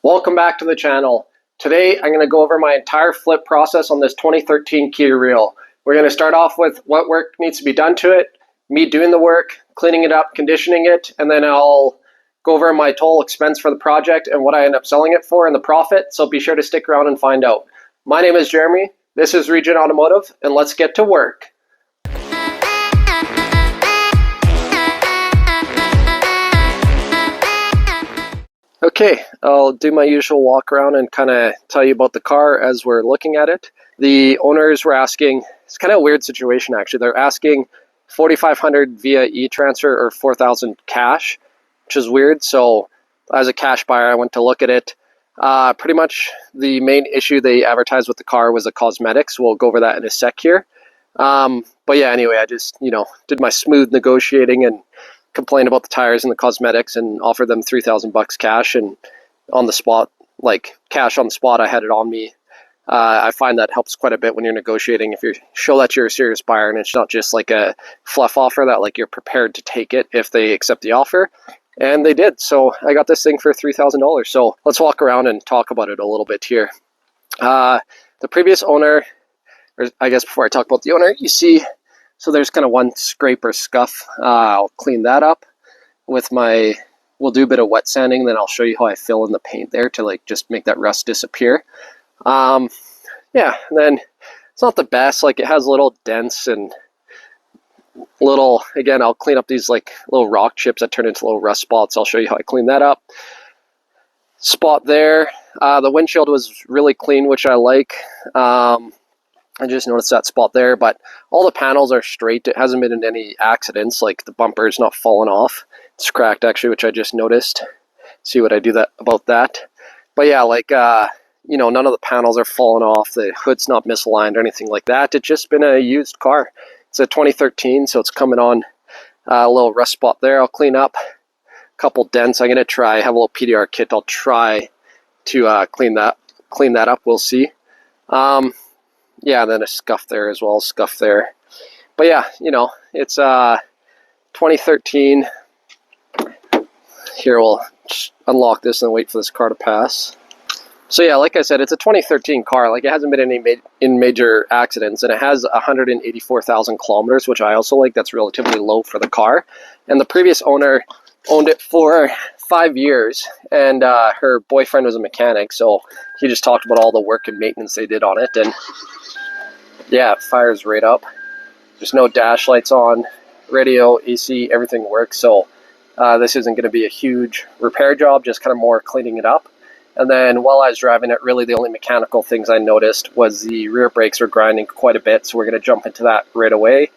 Welcome back to the channel. Today I'm going to go over my entire flip process on this 2013 Kia Rio. We're going to start off with what work needs to be done to it, me doing the work, cleaning it up, conditioning it, and then I'll go over my total expense for the project and what I end up selling it for and the profit, so be sure to stick around and find out. My name is Jeremy, this is Region Automotive, and let's get to work. Okay, I'll do my usual walk around and kind of tell you about the car as we're looking at it. The owners were asking, it's kind of a weird situation actually, they're asking $4,500 via e-transfer or $4,000 cash, which is weird. So as a cash buyer, I went to look at it. Pretty much the main issue they advertised with the car was the cosmetics. We'll go over that in a sec here. But yeah, anyway, I just, did my smooth negotiating and complained about the tires and the cosmetics and offered them $3,000 cash, and on the spot, like cash on the spot, I had it on me. I find that helps quite a bit when you're negotiating, if you show that you're a serious buyer and it's not just like a fluff offer, that like you're prepared to take it if they accept the offer. And they did. So I got this thing for $3,000. So let's walk around and talk about it a little bit here. The previous owner, or I guess before I talk about the owner, you see, so there's kind of one scrape or scuff. I'll clean that up with we'll do a bit of wet sanding, then I'll show you how I fill in the paint there to like just make that rust disappear. Yeah, and then it's not the best, like it has little dents and little, again, I'll clean up these like little rock chips that turn into little rust spots. I'll show you how I clean that up. Spot there. The windshield was really clean, which I like. I just noticed that spot there, but all the panels are straight. It hasn't been in any accidents, like the bumper's not fallen off. It's cracked actually, which I just noticed. See what I do about that. But yeah, like, none of the panels are falling off. The hood's not misaligned or anything like that. It's just been a used car. It's a 2013, so it's coming on a little rust spot there. I'll clean up a couple dents. I'm going to try, have a little PDR kit. I'll try to clean that up. We'll see. Yeah, then a scuff there as well, scuff there. But yeah, it's 2013. Here, we'll just unlock this and wait for this car to pass. So yeah, like I said, it's a 2013 car. Like, it hasn't been in major accidents, and it has 184,000 kilometers, which I also like. That's relatively low for the car. And the previous owner owned it for 5 years, and her boyfriend was a mechanic, so he just talked about all the work and maintenance they did on it. And yeah, it fires right up. There's no dash lights on, radio, AC, everything works. So this isn't going to be a huge repair job, just kind of more cleaning it up. And then while I was driving it, really the only mechanical things I noticed was the rear brakes were grinding quite a bit, so we're going to jump into that right away.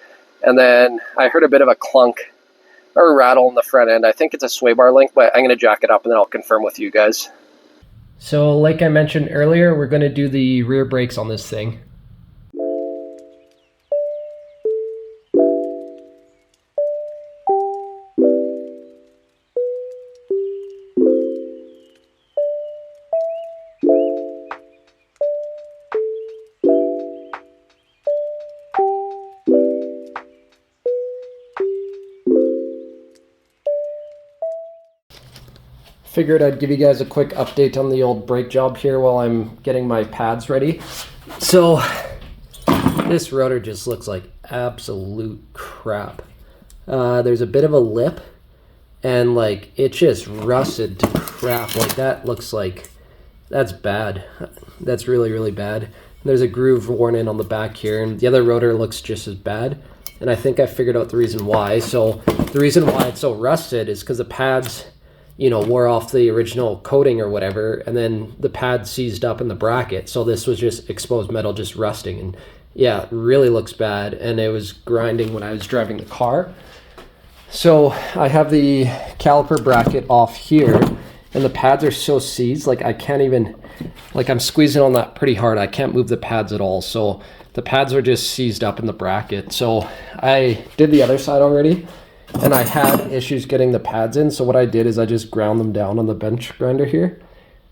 And then I heard a bit of a clunk or a rattle in the front end. I think it's a sway bar link, but I'm going to jack it up and then I'll confirm with you guys. So like I mentioned earlier, we're going to do the rear brakes on this thing. Figured I'd give you guys a quick update on the old brake job here while I'm getting my pads ready. So this rotor just looks like absolute crap. There's a bit of a lip, and like it just rusted to crap. Like that looks like, that's bad. That's really, really bad. There's a groove worn in on the back here, and the other rotor looks just as bad. And I think I figured out the reason why. So the reason why it's so rusted is because the pads, wore off the original coating or whatever, and then the pad seized up in the bracket. So this was just exposed metal just rusting, and yeah, it really looks bad, and it was grinding when I was driving the car. So I have the caliper bracket off here, and the pads are so seized, like I can't even, like I'm squeezing on that pretty hard. I can't move the pads at all. So the pads are just seized up in the bracket. So I did the other side already, and I had issues getting the pads in, so what I did is I just ground them down on the bench grinder here,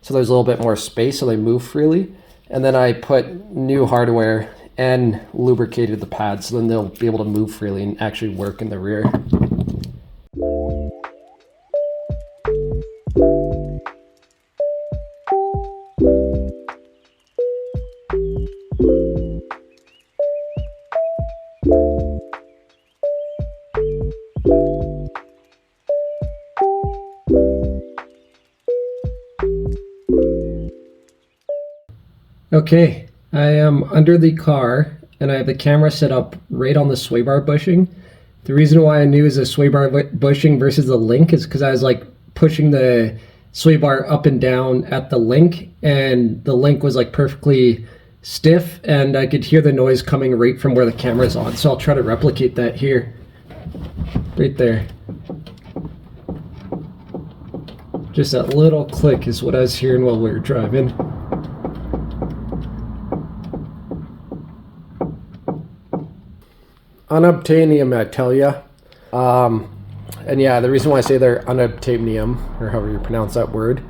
so there's a little bit more space so they move freely, and then I put new hardware and lubricated the pads so then they'll be able to move freely and actually work in the rear. Okay, I am under the car and I have the camera set up right on the sway bar bushing. The reason why I knew it was a sway bar bushing versus the link is because I was like pushing the sway bar up and down at the link, and the link was like perfectly stiff and I could hear the noise coming right from where the camera's on. So I'll try to replicate that here. Right there. Just that little click is what I was hearing while we were driving. Unobtainium, I tell ya. And yeah, the reason why I say they're unobtainium, or however you pronounce that word,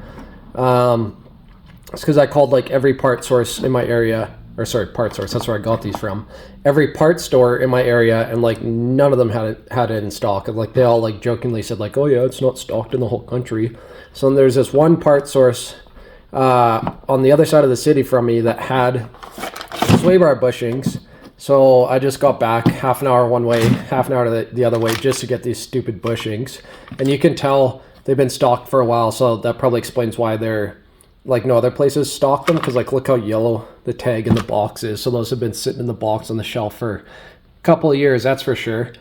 it's because I called like every part source in my area, or sorry, part source, that's where I got these from. Every part store in my area, and like none of them had it in stock. And like they all like jokingly said like, oh yeah, it's not stocked in the whole country. So then there's this one part source on the other side of the city from me that had sway bar bushings. So I just got back half an hour one way, half an hour the other way, just to get these stupid bushings. And you can tell they've been stocked for a while, so that probably explains why they're like no other places stock them, because like look how yellow the tag in the box is. So those have been sitting in the box on the shelf for a couple of years, that's for sure.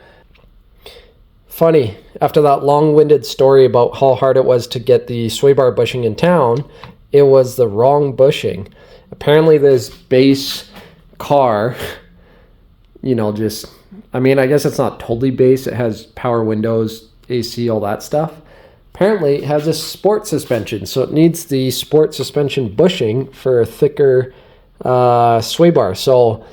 Funny, after that long-winded story about how hard it was to get the sway bar bushing in town, it was the wrong bushing. Apparently this base car, you know, just, I mean, I guess it's not totally base. It has power windows, AC, all that stuff. Apparently it has a sport suspension, so it needs the sport suspension bushing for a thicker sway bar. So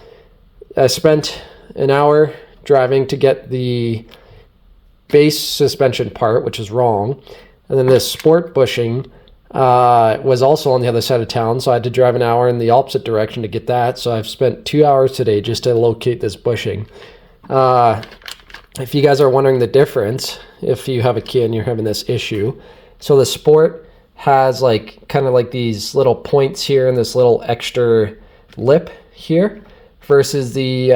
I spent an hour driving to get the base suspension part, which is wrong. And then this sport bushing was also on the other side of town, so I had to drive an hour in the opposite direction to get that. So I've spent 2 hours today just to locate this bushing. If you guys are wondering the difference, if you have a Kia and you're having this issue, so the sport has like kind of like these little points here and this little extra lip here, versus the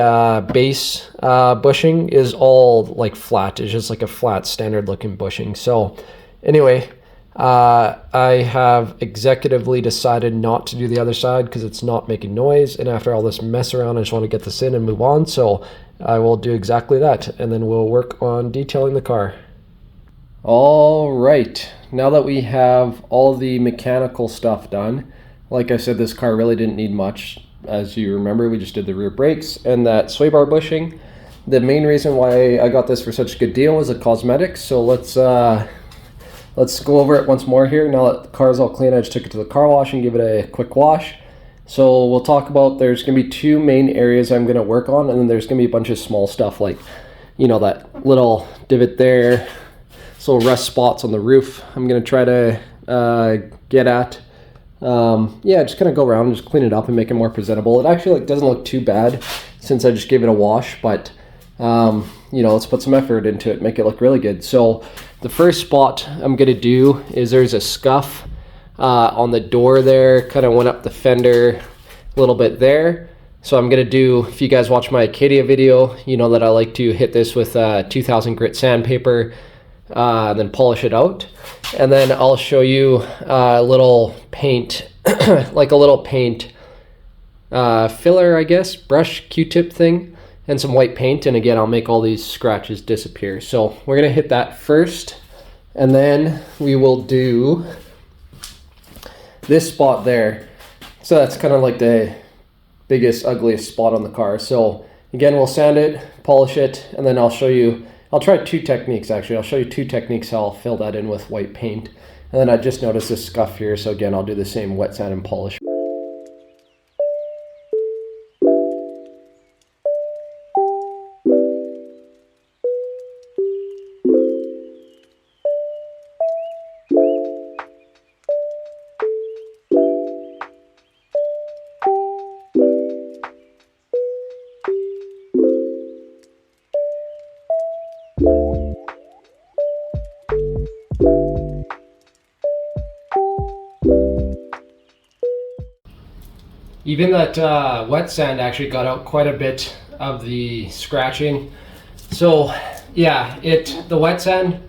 base bushing is all like flat. It's just like a flat standard looking bushing. So anyway, I have executively decided not to do the other side because it's not making noise, and after all this mess around I just want to get this in and move on. So I will do exactly that, and then we'll work on detailing the car. All right, now that we have all the mechanical stuff done, like I said, this car really didn't need much. As you remember, we just did the rear brakes and that sway bar bushing. The main reason why I got this for such a good deal was the cosmetics. So let's go over it once more here. Now that the car is all clean, I just took it to the car wash and give it a quick wash. So we'll talk about, there's going to be two main areas I'm going to work on, and then there's going to be a bunch of small stuff like, you know, that little divot there, so rust spots on the roof I'm going to try to get at. Yeah, just kind of go around and just clean it up and make it more presentable. It actually like doesn't look too bad since I just gave it a wash, but you know, let's put some effort into it, make it look really good. So the first spot I'm going to do is there's a scuff on the door there, kind of went up the fender a little bit there. So I'm going to do, if you guys watch my Acadia video, you know that I like to hit this with 2000 grit sandpaper, then polish it out. And then I'll show you a little paint, like a little paint filler, I guess, brush Q-tip thing, and some white paint. And again, I'll make all these scratches disappear. So we're going to hit that first, and then we will do this spot there. So that's kind of like the biggest, ugliest spot on the car. So again, we'll sand it, polish it, and then I'll show you, I'll try two techniques actually. I'll show you two techniques how I'll fill that in with white paint. And then I just noticed this scuff here, so again, I'll do the same wet sand and polish. Even that wet sand actually got out quite a bit of the scratching. So yeah, the wet sand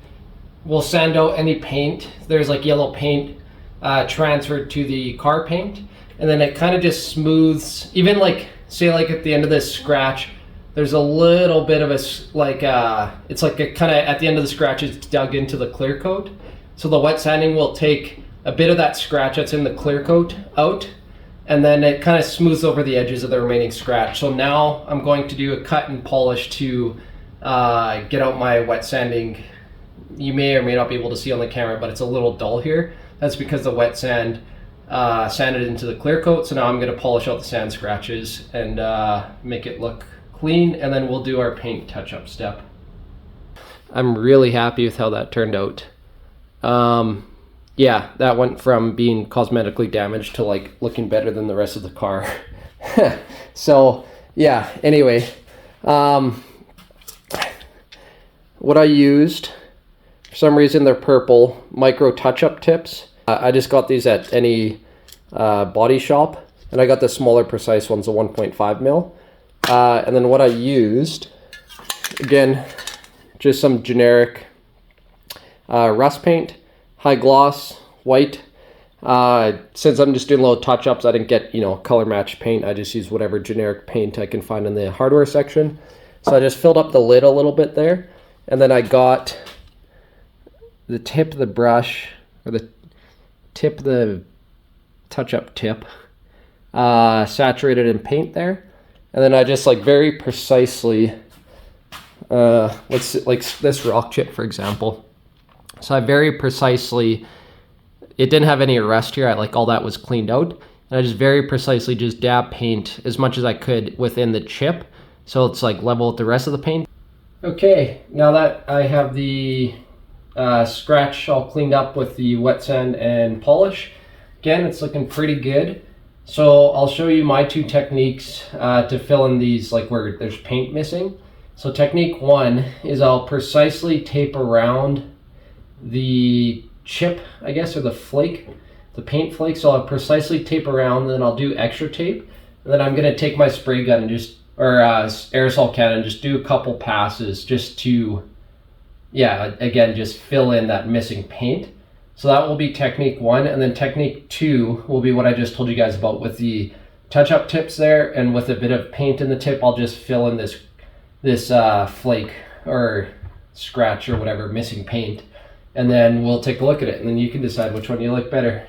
will sand out any paint. There's like yellow paint transferred to the car paint. and then it kind of just smooths, even like, say like at the end of this scratch, there's a little bit of a, like, it's like a kind of, at the end of the scratch is dug into the clear coat. So the wet sanding will take a bit of that scratch that's in the clear coat out, and then it kind of smooths over the edges of the remaining scratch. So now I'm going to do a cut and polish to get out my wet sanding. You may or may not be able to see on the camera, but it's a little dull here. That's because the wet sand sanded into the clear coat. So now I'm going to polish out the sand scratches and make it look clean, and then we'll do our paint touch-up step. I'm really happy with how that turned out. Yeah, that went from being cosmetically damaged to like looking better than the rest of the car. So yeah, anyway, what I used, for some reason they're purple, micro touch-up tips. I just got these at any body shop, and I got the smaller precise ones, the 1.5 mil. And then what I used, again, just some generic rust paint, high gloss, white. Since I'm just doing little touch-ups, I didn't get, color match paint. I just used whatever generic paint I can find in the hardware section. So I just filled up the lid a little bit there. And then I got the tip of the brush, or the tip of the touch-up tip, saturated in paint there. And then I just like very precisely, let's like this rock chip, for example. So I very precisely, it didn't have any rust here. Like all that was cleaned out. And I just very precisely just dab paint as much as I could within the chip. So it's like level with the rest of the paint. Okay, now that I have the scratch all cleaned up with the wet sand and polish, again, it's looking pretty good. So I'll show you my two techniques to fill in these, like where there's paint missing. So technique one is I'll precisely tape around the chip, I guess, or the flake, the paint flake. So I'll precisely tape around, then I'll do extra tape. And then I'm gonna take my spray gun and just, or aerosol can, and just do a couple passes just to, yeah, again, just fill in that missing paint. So that will be technique one, and then technique two will be what I just told you guys about with the touch-up tips there, and with a bit of paint in the tip, I'll just fill in this flake or scratch or whatever, missing paint, and then we'll take a look at it, and then you can decide which one you like better.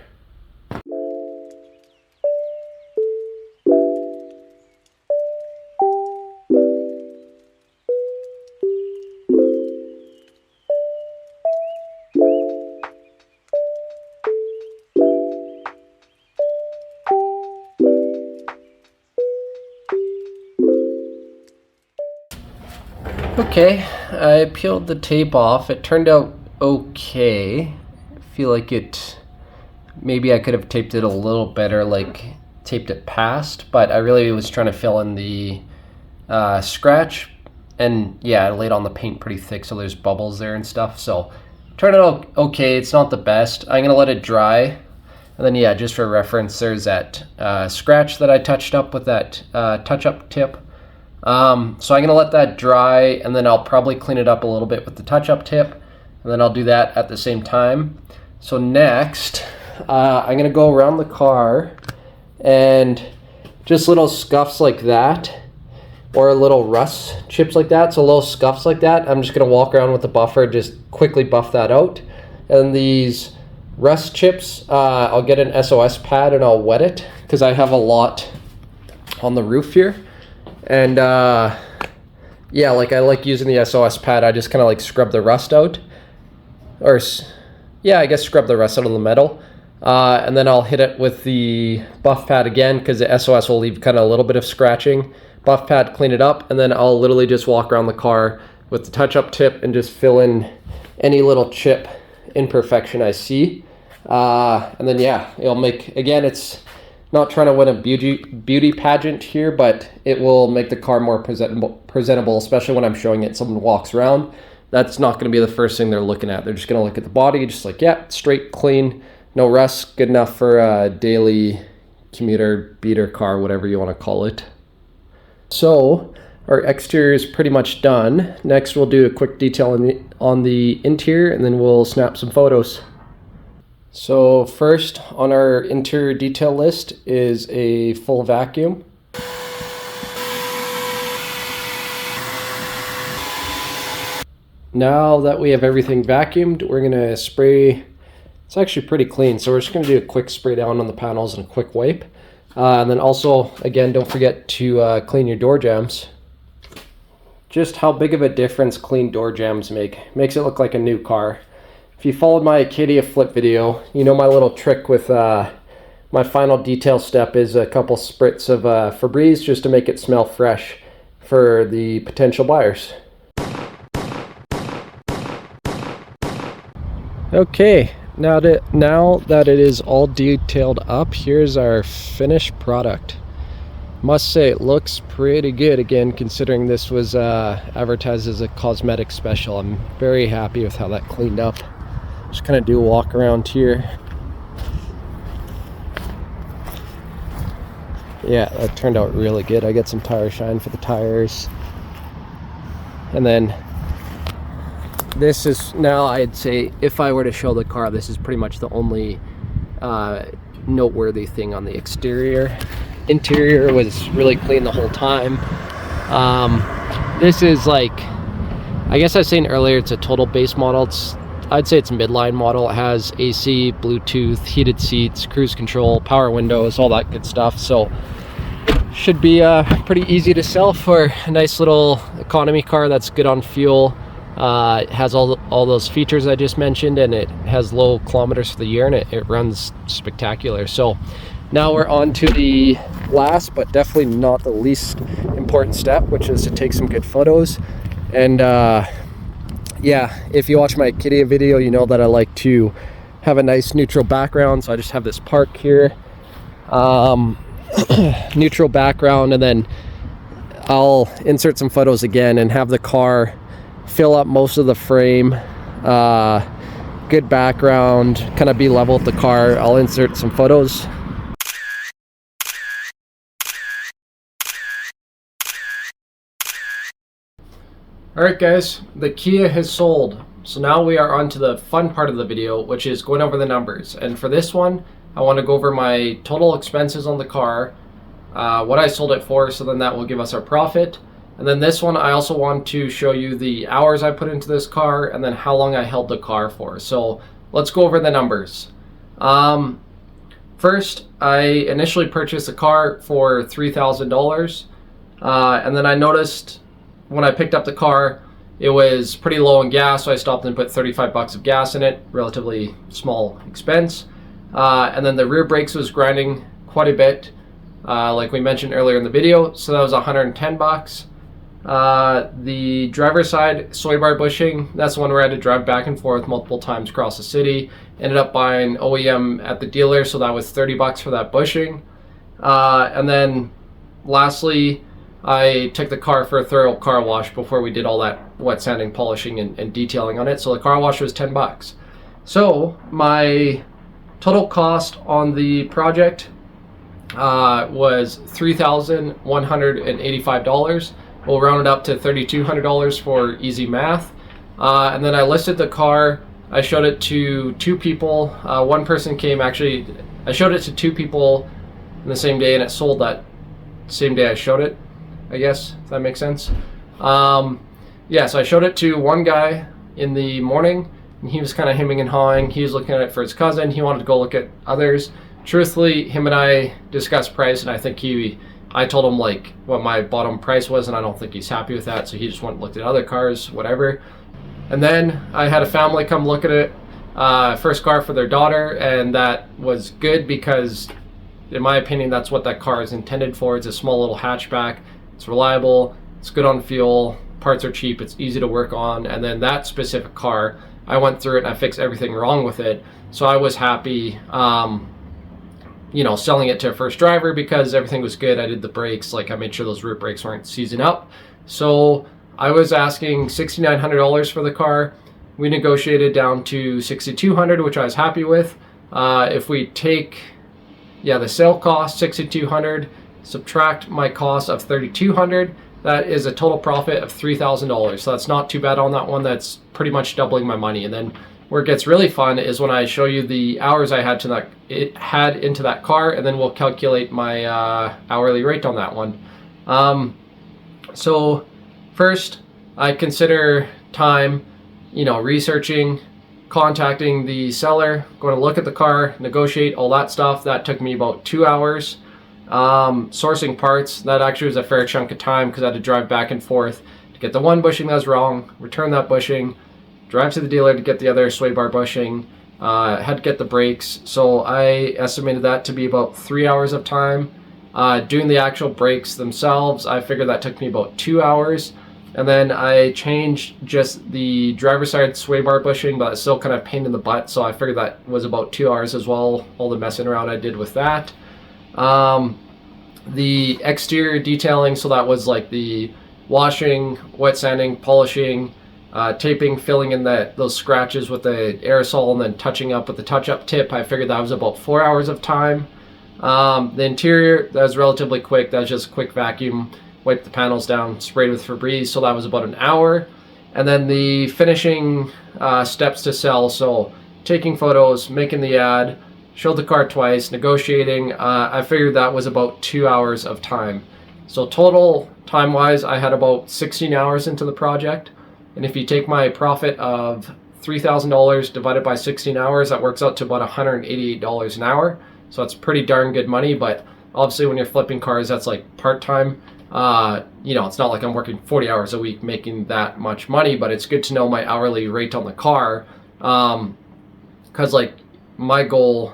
Okay, I peeled the tape off. It turned out okay. I feel like maybe I could have taped it a little better, like taped it past, but I really was trying to fill in the scratch, and yeah, I laid on the paint pretty thick so there's bubbles there and stuff, so turned out okay. It's not the best. I'm gonna let it dry, and then yeah, just for reference, there's that scratch that I touched up with that touch-up tip. So I'm going to let that dry, and then I'll probably clean it up a little bit with the touch-up tip, and then I'll do that at the same time. So next, I'm going to go around the car, and just little scuffs like that, or little rust chips like that, so little scuffs like that, I'm just going to walk around with the buffer, just quickly buff that out. And these rust chips, I'll get an SOS pad and I'll wet it, because I have a lot on the roof here. And yeah, like I like using the SOS pad. I just kind of like scrub the rust out, or yeah, I guess scrub the rust out of the metal, and then I'll hit it with the buff pad again, because the SOS will leave kind of a little bit of scratching. Buff pad, clean it up, and then I'll literally just walk around the car with the touch-up tip and just fill in any little chip imperfection I see, and then yeah, it'll make, again, it's not trying to win a beauty pageant here, but it will make the car more presentable, especially when I'm showing it. Someone walks around, that's not going to be the first thing they're looking at. They're just going to look at the body, just like, yeah, straight, clean, no rust, good enough for a daily commuter, beater car, whatever you want to call it. So our exterior is pretty much done. Next, we'll do a quick detail on the interior, and then we'll snap some photos. So first on our interior detail list is a full vacuum. Now that we have everything vacuumed, we're gonna spray. It's actually pretty clean, so we're just gonna do a quick spray down on the panels and a quick wipe. And then also, again, don't forget to clean your door jambs. Just how big of a difference clean door jambs make. Makes it look like a new car. If you followed my Kia flip video, you know my little trick with my final detail step is a couple spritz of Febreze just to make it smell fresh for the potential buyers. Okay, now that it is all detailed up, here's our finished product. Must say it looks pretty good, again, considering this was advertised as a cosmetic special. I'm very happy with how that cleaned up. Just kind of do a walk around here. Yeah, that turned out really good. I got some tire shine for the tires. And then this is, now I'd say if I were to show the car, this is pretty much the only noteworthy thing on the exterior. Interior was really clean the whole time. This is like, I guess I was saying earlier, it's a total base model. I'd say it's a midline model. It has AC, Bluetooth, heated seats, cruise control, power windows, all that good stuff. So should be pretty easy to sell for a nice little economy car that's good on fuel. It has all those features I just mentioned, and it has low kilometers for the year, and it runs spectacular. So now we're on to the last, but definitely not the least important step, which is to take some good photos. And yeah, if you watch my Kia video, you know that I like to have a nice neutral background. So I just have this park here, neutral background, and then I'll insert some photos again and have the car fill up most of the frame. Good background, kind of be level with the car. I'll insert some photos. Alright guys, the Kia has sold. So now we are on to the fun part of the video, which is going over the numbers. And for this one, I want to go over my total expenses on the car, what I sold it for, so then that will give us our profit. And then this one, I also want to show you the hours I put into this car and then how long I held the car for. So let's go over the numbers. First, I initially purchased the car for $3,000. And then I noticed when I picked up the car, it was pretty low in gas, so I stopped and put 35 bucks of gas in it, relatively small expense. And then the rear brakes was grinding quite a bit, like we mentioned earlier in the video, so that was 110 bucks. The driver's side soy bar bushing, that's the one where I had to drive back and forth multiple times across the city. Ended up buying OEM at the dealer, so that was 30 bucks for that bushing. And then lastly, I took the car for a thorough car wash before we did all that wet sanding, polishing, and detailing on it. So the car wash was 10 bucks. So my total cost on the project was $3,185. We'll round it up to $3,200 for easy math. And then I listed the car. I showed it to two people. One person came, actually, I showed it to two people in the same day, and it sold that same day I showed it, I guess, if that makes sense. Yeah, so I showed it to one guy in the morning, and he was kind of hemming and hawing. He was looking at it for his cousin. He wanted to go look at others. Truthfully, him and I discussed price, and I think I told him like what my bottom price was, and I don't think he's happy with that, so he just went and looked at other cars, whatever. And then I had a family come look at it, first car for their daughter, and that was good because, in my opinion, that's what that car is intended for. It's a small little hatchback. It's reliable, it's good on fuel, parts are cheap, it's easy to work on. And then that specific car, I went through it and I fixed everything wrong with it. So I was happy, you know, selling it to a first driver because everything was good. I did the brakes, like I made sure those rear brakes weren't seizing up. So I was asking $6,900 for the car. We negotiated down to $6,200, which I was happy with. If we take, the sale cost, $6,200, subtract my cost of $3,200, that is a total profit of $3,000. So that's not too bad on that one. That's pretty much doubling my money. And then Where it gets really fun is when I show you the hours I had into that car, and then we'll calculate my hourly rate on that one. So first, I consider time, researching, contacting the seller, going to look at the car, negotiate, all that stuff. That took me about 2 hours. Sourcing parts, that actually was a fair chunk of time because I had to drive back and forth to get the one bushing that was wrong, return that bushing, drive to the dealer to get the other sway bar bushing, had to get the brakes. So I estimated that to be about 3 hours of time. Doing the actual brakes themselves, I figured that took me about 2 hours. And then I changed just the driver's side sway bar bushing, but it's still kind of a pain in the butt. So I figured that was about 2 hours as well, all the messing around I did with that. The exterior detailing, so that was like the washing, wet sanding, polishing, taping, filling in those scratches with the aerosol, and then touching up with the touch-up tip. I figured that was about 4 hours of time. The interior, that was relatively quick. That was just a quick vacuum, wipe the panels down, sprayed with Febreze, so that was about an hour. And then the finishing steps to sell, so taking photos, making the ad, showed the car twice, negotiating, I figured that was about 2 hours of time. So total time-wise, I had about 16 hours into the project. And if you take my profit of $3,000 divided by 16 hours, that works out to about $188 an hour. So that's pretty darn good money, but obviously when you're flipping cars, that's like part-time. It's not like I'm working 40 hours a week making that much money, but it's good to know my hourly rate on the car. Because like my goal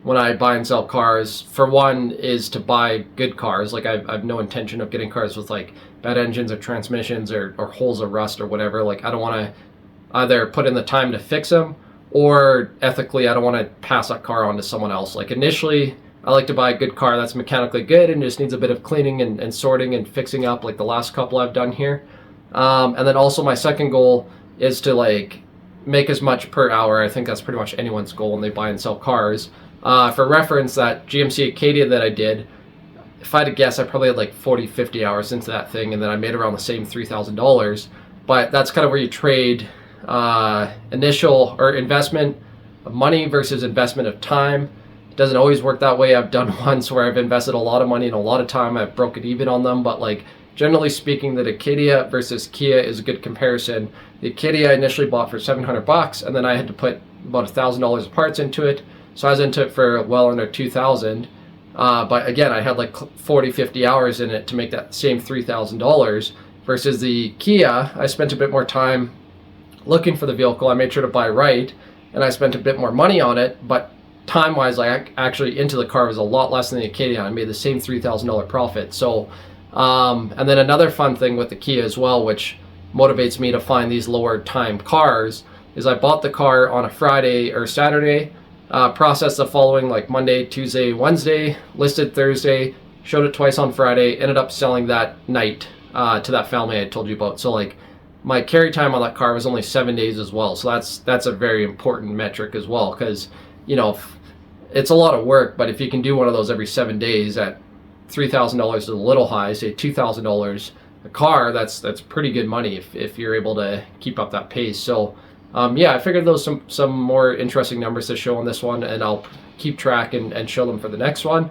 when I buy and sell cars, for one, is to buy good cars. Like I've no intention of getting cars with like bad engines or transmissions or holes of rust or whatever. Like I don't want to either put in the time to fix them, or ethically I don't want to pass that car on to someone else. Like initially, I like to buy a good car that's mechanically good and just needs a bit of cleaning and sorting and fixing up, like the last couple I've done here. And then also my second goal is to like make as much per hour. I think that's pretty much anyone's goal when they buy and sell cars. For reference, that GMC Acadia that I did, if I had to guess, I probably had like 40, 50 hours into that thing, and then I made around the same $3,000. But that's kind of where you trade initial or investment of money versus investment of time. It doesn't always work that way. I've done ones where I've invested a lot of money and a lot of time. I've broken even on them, but like generally speaking, the Acadia versus Kia is a good comparison. The Acadia I initially bought for $700, and then I had to put about $1,000 of parts into it. So I was into it for well under $2,000. But again, I had like 40, 50 hours in it to make that same $3,000 versus the Kia. I spent a bit more time looking for the vehicle. I made sure to buy right, and I spent a bit more money on it, but time-wise, I actually into the car was a lot less than the Acadia. I made the same $3,000 profit. So, and then another fun thing with the Kia as well, which motivates me to find these lower time cars, is I bought the car on a Friday or Saturday, processed the following like Monday, Tuesday, Wednesday, listed Thursday, showed it twice on Friday, ended up selling that night to that family I told you about. So like my carry time on that car was only 7 days as well. So that's a very important metric as well, because it's a lot of work, but if you can do one of those every 7 days at $3,000 is a little high, say $2,000 a car, that's pretty good money if you're able to keep up that pace. So yeah, I figured those some more interesting numbers to show on this one, and I'll keep track and show them for the next one.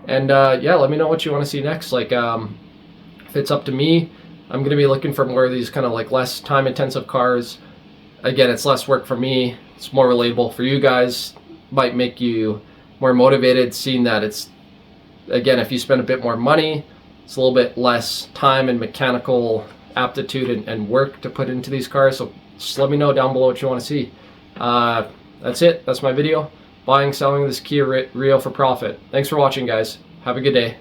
And yeah, let me know what you want to see next. Like if it's up to me, I'm going to be looking for more of these kind of like less time intensive cars. Again, it's less work for me, it's more relatable for you guys, might make you more motivated, seeing that it's, again, if you spend a bit more money, it's a little bit less time and mechanical aptitude and work to put into these cars. So just let me know down below what you want to see. That's it. That's my video. Buying, selling this Kia Rio for profit. Thanks for watching, guys. Have a good day.